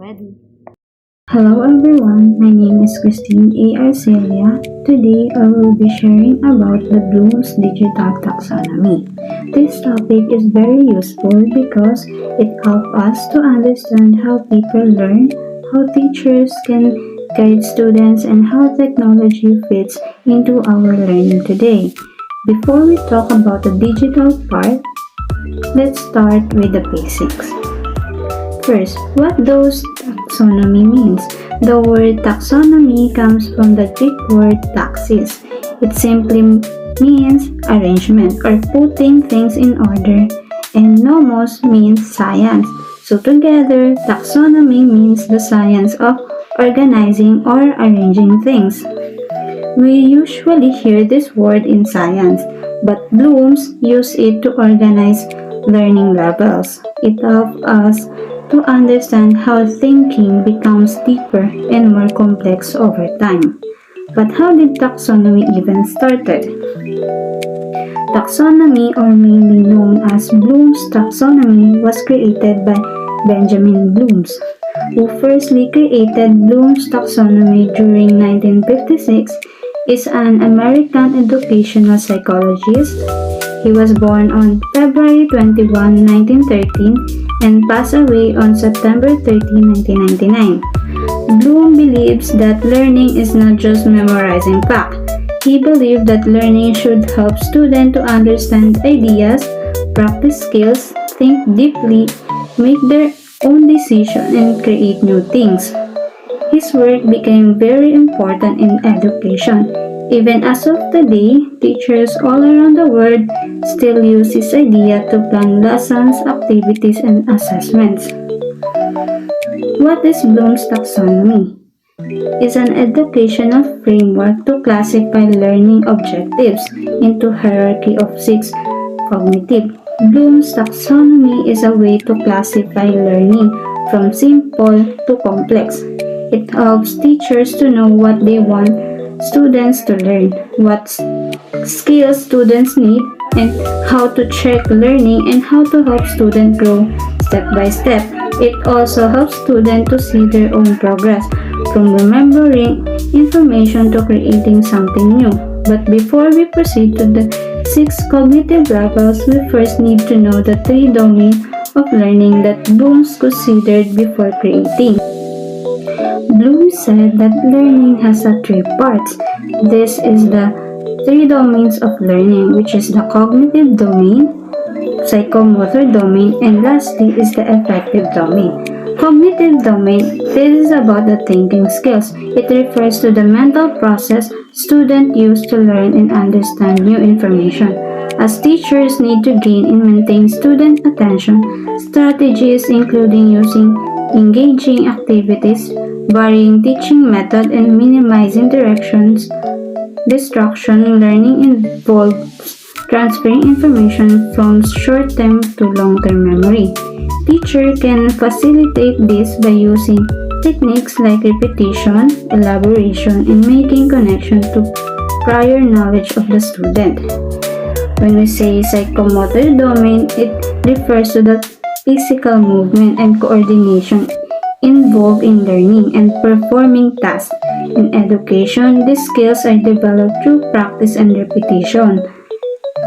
ready. Hello everyone, my name is Christine A. Arcelia. Today I will be sharing about the Bloom's Digital Taxonomy. This topic is very useful because it helps us to understand how people learn, how teachers can guide students, and how technology fits into our learning today. Before we talk about the digital part, let's start with the basics. First, what does taxonomy means? The word taxonomy comes from the Greek word taxis. It simply means arrangement or putting things in order, and nomos means science. So together, taxonomy means the science of organizing or arranging things. We usually hear this word in science, but Bloom's use it to organize learning levels. It helps us to understand how thinking becomes deeper and more complex over time. But how did taxonomy even started? Taxonomy, or mainly known as Bloom's taxonomy, was created by Benjamin Bloom, who firstly created Bloom's taxonomy during 1956. Is an American educational psychologist. He was born on February 21, 1913 and passed away on September 13, 1999. Bloom believes that learning is not just memorizing facts. He believed that learning should help students to understand ideas, practice skills, think deeply, make their own decisions, and create new things. His work became very important in education. Even as of today, teachers all around the world still use this idea to plan lessons, activities, and assessments. What is Bloom's taxonomy? It's an educational framework to classify learning objectives into hierarchy of 6 cognitive. Bloom's taxonomy is a way to classify learning from simple to complex. It helps teachers to know what they want students to learn, what skills students need, and how to check learning and how to help students grow step by step. It also helps students to see their own progress from remembering information to creating something new. But before we proceed to the 6 cognitive levels, we first need to know the 3 domains of learning that Bloom considered before creating. Bloom said that learning has 3 parts. This is the 3 domains of learning, which is the cognitive domain, psychomotor domain, and lastly is the affective domain. Cognitive domain, this is about the thinking skills. It refers to the mental process students use to learn and understand new information. As teachers need to gain and maintain student attention, strategies including using engaging activities, varying teaching method, and minimizing distraction. Learning involves transferring information from short-term to long-term memory. Teacher can facilitate this by using techniques like repetition, elaboration, and making connection to prior knowledge of the student. When we say psychomotor domain, it refers to the physical movement and coordination involved in learning and performing tasks. In education, these skills are developed through practice and repetition,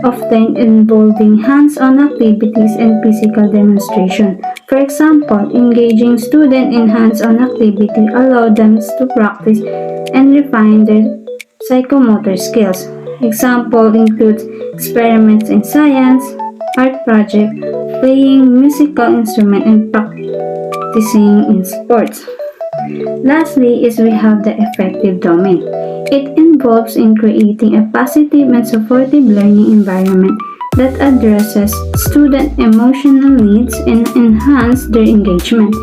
often involving hands-on activities and physical demonstration. For example, engaging students in hands-on activity allows them to practice and refine their psychomotor skills. Example includes experiments in science, art project, playing musical instrument, and practicing in sports. Lastly is we have the affective domain. It involves in creating a positive and supportive learning environment that addresses student emotional needs and enhance their engagement.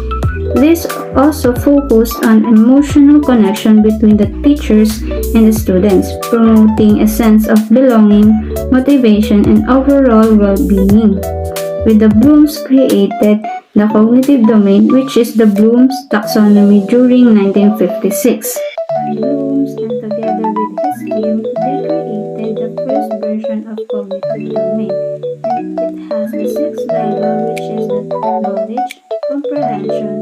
This also focused on emotional connection between the teachers and the students, promoting a sense of belonging, motivation, and overall well-being. With the Blooms created the cognitive domain, which is the Bloom's taxonomy during 1956. Blooms, and together with his team, they created the first version of cognitive domain, and it has the 6th level, which is the knowledge, comprehension,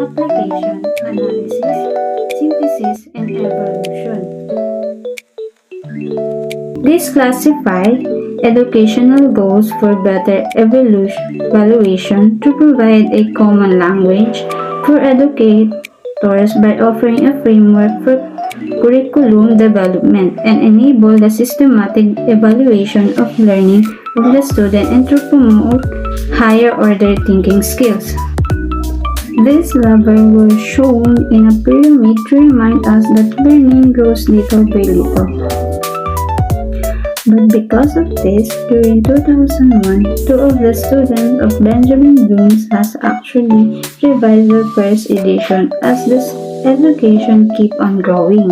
application, analysis, synthesis, and evolution. These classify educational goals for better evaluation to provide a common language for educators by offering a framework for curriculum development and enable the systematic evaluation of learning of the student and to promote higher order thinking skills. This level was shown in a pyramid to remind us that learning grows little by little. But because of this, during 2001, two of the students of Benjamin Bloom's has actually revised the first edition as this education keep on growing.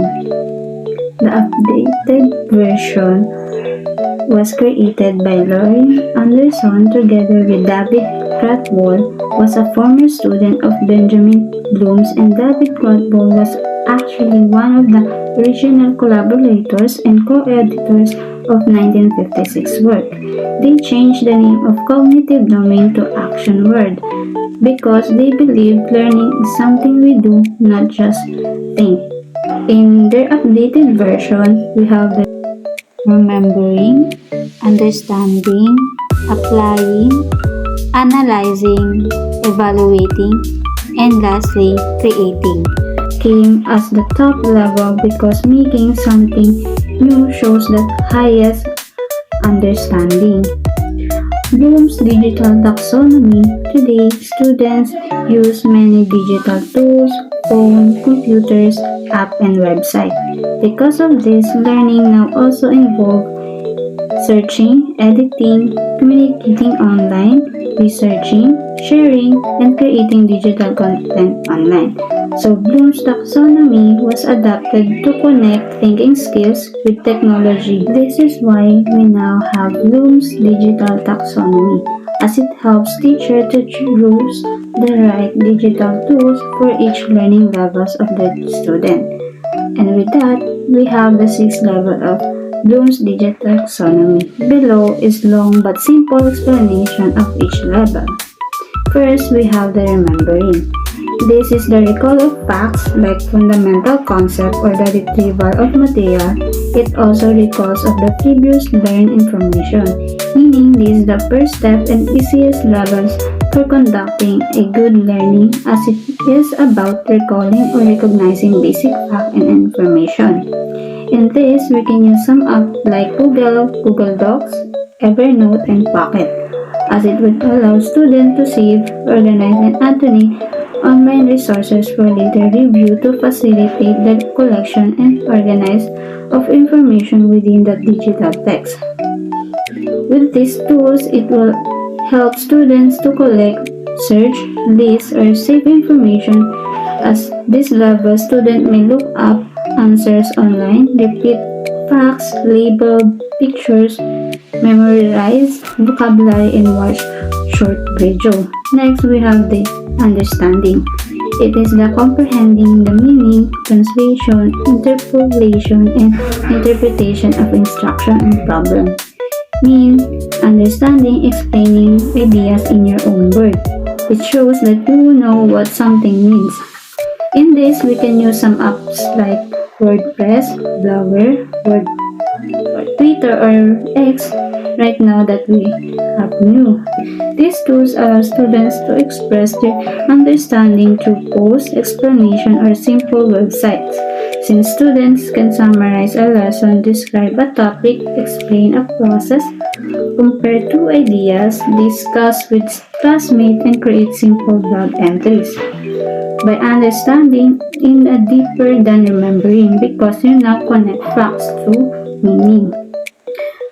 The updated version was created by Laurie Anderson together with David Cratwall, was a former student of Benjamin Bloom's, and David Cratwall was actually one of the original collaborators and co-editors of 1956 work. They changed the name of cognitive domain to action word because they believe learning is something we do, not just think. In their updated version, we have the remembering, understanding, applying, analyzing, evaluating, and lastly, creating. Came as the top level because making something new shows the highest understanding. Bloom's digital taxonomy. Today, students use many digital tools, phone, computers, app, and website. Because of this, learning now also involves searching, editing, communicating online, researching, sharing, and creating digital content online. So Bloom's taxonomy was adapted to connect thinking skills with technology. This is why we now have Bloom's digital taxonomy, as it helps teachers to choose the right digital tools for each learning levels of the student. And with that, we have the sixth level of Bloom's digital taxonomy. Below is long but simple explanation of each level. First, we have the remembering. This is the recall of facts like fundamental concept or the retrieval of material. It also recalls of the previous learned information, meaning this is the first step and easiest levels for conducting a good learning as it is about recalling or recognizing basic fact and information. In this, we can use some apps like Google Docs, Evernote, and Pocket, as it would allow students to save, organize, and annotate online resources for later review to facilitate the collection and organize of information within the digital text. With these tools, it will help students to collect, search, list, or save information. As this level, students may look up answers online, repeat facts, label pictures, memorize vocabulary, and watch short video. Next, we have the understanding. It is the comprehending the meaning, translation, interpolation, and interpretation of instruction and problem. Mean, understanding, explaining ideas in your own words. It shows that you know what something means. In this, we can use some apps like WordPress, Blogger, Twitter, or X right now that we have new. These tools allow students to express their understanding through posts, explanation, or simple websites. Since students can summarize a lesson, describe a topic, explain a process, compare two ideas, discuss with classmates, and create simple blog entries. By understanding in a deeper than remembering because you now connect facts to meaning.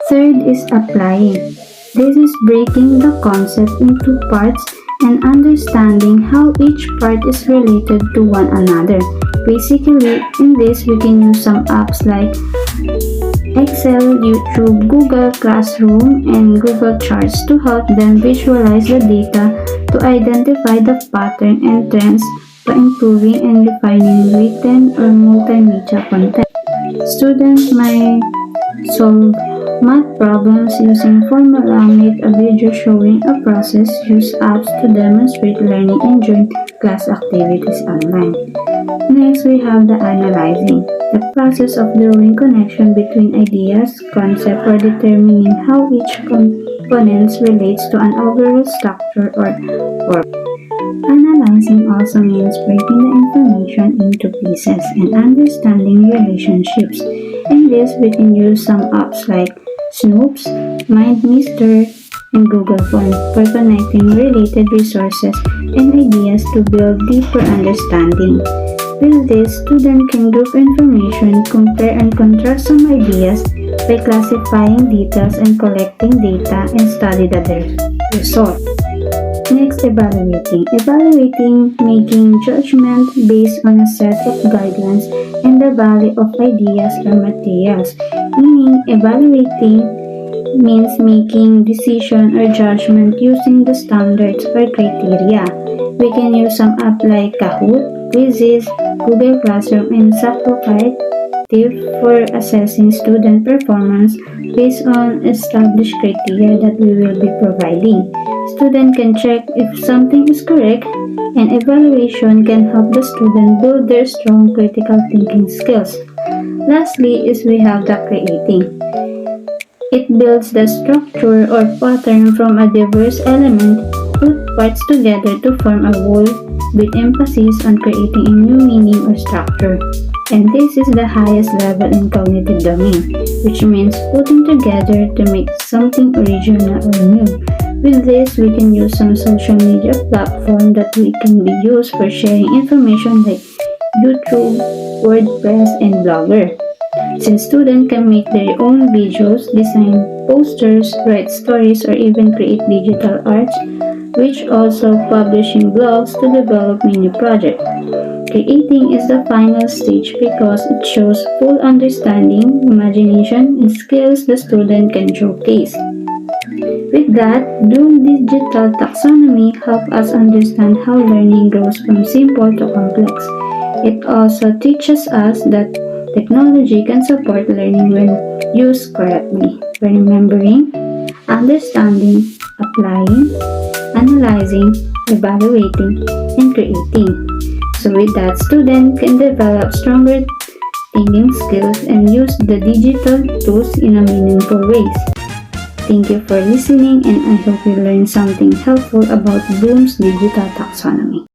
Third is applying. This is breaking the concept into parts and understanding how each part is related to one another. Basically, in this we can use some apps like Excel, YouTube, Google Classroom, and Google Charts to help them visualize the data to identify the pattern and trends by improving and refining written or multimedia content. Students might solve Math problems using formula make a video showing a process. Use apps to demonstrate learning and join class activities online. Next, we have the analyzing, the process of drawing connection between ideas, concept, or determining how each component relates to an overall structure or work. Analyzing also means breaking the information into pieces and understanding relationships. In this, we can use some apps like Snoops, MindMeister, and Google Forms for connecting related resources and ideas to build deeper understanding. With this, students can group information, compare and contrast some ideas by classifying details and collecting data and study the result. Next, evaluating. Evaluating, making judgment based on a set of guidelines and the value of ideas or materials. Meaning, evaluating means making decision or judgment using the standards or criteria. We can use some app like Kahoot, Quizzes, Google Classroom, and Sakokite for assessing student performance based on established criteria that we will be providing. Student can check if something is correct, and evaluation can help the student build their strong critical thinking skills. Lastly is we have the creating. It builds the structure or pattern from a diverse element, put parts together to form a whole with emphasis on creating a new meaning or structure. And this is the highest level in cognitive domain, which means putting together to make something original or new. With this, we can use some social media platform that we can be used for sharing information like YouTube, WordPress, and Blogger. Since students can make their own videos, design posters, write stories, or even create digital arts, which also publishing blogs to develop mini projects. Creating is the final stage because it shows full understanding, imagination, and skills the student can showcase. With that, Bloom Digital Taxonomy helps us understand how learning grows from simple to complex. It also teaches us that technology can support learning when used correctly, by remembering, understanding, applying, analyzing, evaluating, and creating. So with that, students can develop stronger thinking skills and use the digital tools in a meaningful ways. Thank you for listening, and I hope you learned something helpful about Bloom's digital taxonomy.